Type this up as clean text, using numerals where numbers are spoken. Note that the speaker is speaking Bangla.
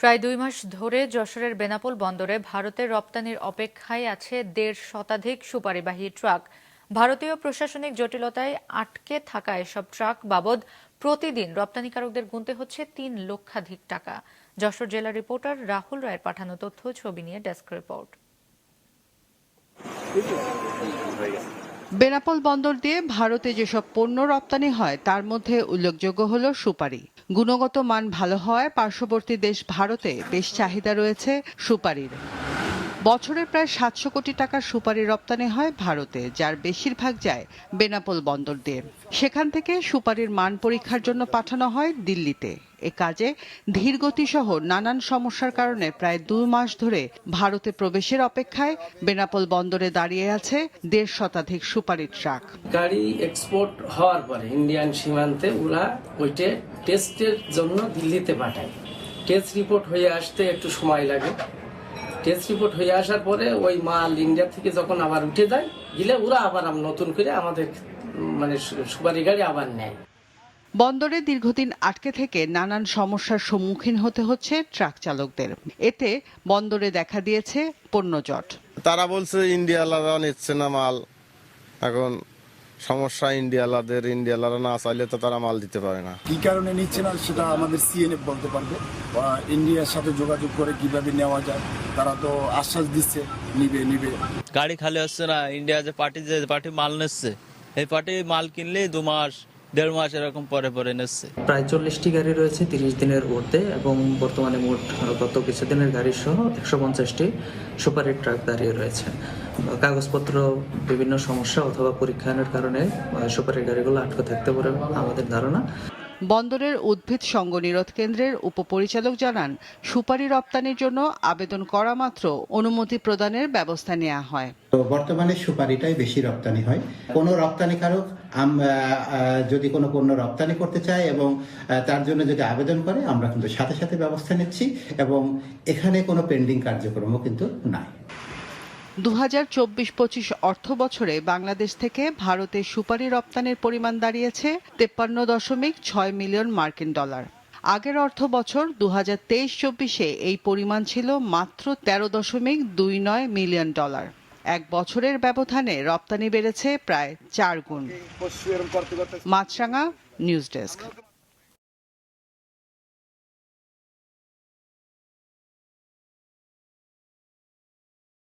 প্রায় ২ মাস ধরে যশোরের বেনাপোল বন্দরে ভারতের রপ্তানির অপেক্ষায় আছে ১.৫ শতাধিক সুপারিবাহী ট্রাক। ভারতীয় প্রশাসনিক জটিলতায় আটকে থাকা এসব ট্রাক বাবদ প্রতিদিন রপ্তানিকারকদের গুনতে হচ্ছে ৩ লক্ষাধিক টাকা। যশোর জেলা রিপোর্টার রাহুল রায়ের পাঠানো তথ্য ছবি নিয়ে ডেস্ক রিপোর্ট। বেনাপোল বন্দর দিয়ে ভারতে যেসব পণ্য রপ্তানি হয় তার মধ্যে উল্লেখযোগ্য হল সুপারি। গুণগত মান ভালো হওয়ায় পার্শ্ববর্তী দেশ ভারতে বেশ চাহিদা রয়েছে সুপারির। বছরে প্রায় ৭০০ কোটি টাকার সুপারি রপ্তানি হয় ভারতে, যার বেশিরভাগ যায় বেনাপোল বন্দর দিয়ে। সেখান থেকে সুপারির মান পরীক্ষার জন্য পাঠানো হয় দিল্লিতে। এ কাজে ধীরগতি সহ নানান সমস্যার কারণে প্রায় ২ মাস ধরে ভারতে প্রবেশের অপেক্ষায় বেনাপোল বন্দরে দাঁড়িয়ে আছে ১.৫ শতাধিক সুপারি ট্রাক। গাড়ি এক্সপোর্ট হওয়ার পরে ইন্ডিয়ান সীমান্তে ওরা ওইটা টেস্টের জন্য দিল্লিতে পাঠায়। টেস্ট রিপোর্ট হয়ে আসতে একটু সময় লাগে। টেস্ট রিপোর্ট হয়ে আসার পরে ওই মাল ইন্ডিয়া থেকে যখন আবার উঠে যায় গেলে ওরা আবার নতুন করে আমাদের সুপারি গাড়ি আবার নেয়। বন্দরে দীর্ঘদিন আটকে থেকে নানান সমস্যার সম্মুখীন হতে হচ্ছে ট্রাক চালকদের। এতে বন্দরে দেখা দিয়েছে পণ্যজট। তারা বলছে ইন্ডিয়ালারা নিচ্ছে না মাল। এখন সমস্যা ইন্ডিয়ালারা না চাইলে তো তারা মাল দিতে পারে না। কি কারণে নিচ্ছে না সেটা আমাদের সিএনএফ বলতে পারবে, বা ইন্ডিয়ার সাথে যোগাযোগ করে কিভাবে নেওয়া যায়। তারা তো আশ্বাস দিচ্ছে নিবে। গাড়ি খালি হচ্ছে না। ইন্ডিয়া যে পার্টি মাল নিচ্ছে, এই পার্টি মাল কিনলে ২ মাস ১.৫ মাস এরকম পরে নিচ্ছে। প্রায় ৪০টি গাড়ি রয়েছে ৩০ দিনের ঊর্ধ্বে, এবং বর্তমানে মোট গত কিছুদিনের গাড়ি সহ ১৫০টি সুপারি ট্রাক দাঁড়িয়ে রয়েছে। কাগজপত্র বিভিন্ন সমস্যা অথবা পরীক্ষায়নের কারণে সুপারি গাড়িগুলো আটকে থাকতে পারে আমাদের ধারণা। বন্দরের উদ্ভিদ সংঘ নিরোধ কেন্দ্রের উপপরিচালক জানান, সুপারি রপ্তানির জন্য আবেদন করা মাত্র অনুমতি প্রদানের ব্যবস্থা নেওয়া হয়। তো বর্তমানে সুপারিটাই বেশি রপ্তানি হয়। কোনো রপ্তানিকারক যদি কোনো পণ্য রপ্তানি করতে চায় এবং তার জন্য যদি আবেদন করে, আমরা কিন্তু সাথে সাথে ব্যবস্থা নিচ্ছি এবং এখানে কোনো পেন্ডিং কার্যক্রমও কিন্তু নাই। ২০২৪-২৫ অর্থ বছরে বাংলাদেশ থেকে ভারতে সুপারি রপ্তানির পরিমাণ দাঁড়িয়েছে ৫৩.৬ মিলিয়ন মার্কিন ডলার। আগের অর্থ বছর ২০২৩-২৪-এ এই পরিমাণ ছিল মাত্র ১৩.২৯ মিলিয়ন ডলার। এক বছরের ব্যবধানে রপ্তানি বেড়েছে প্রায় ৪ গুণ। মাছরাঙা, নিউজ ডেস্ক।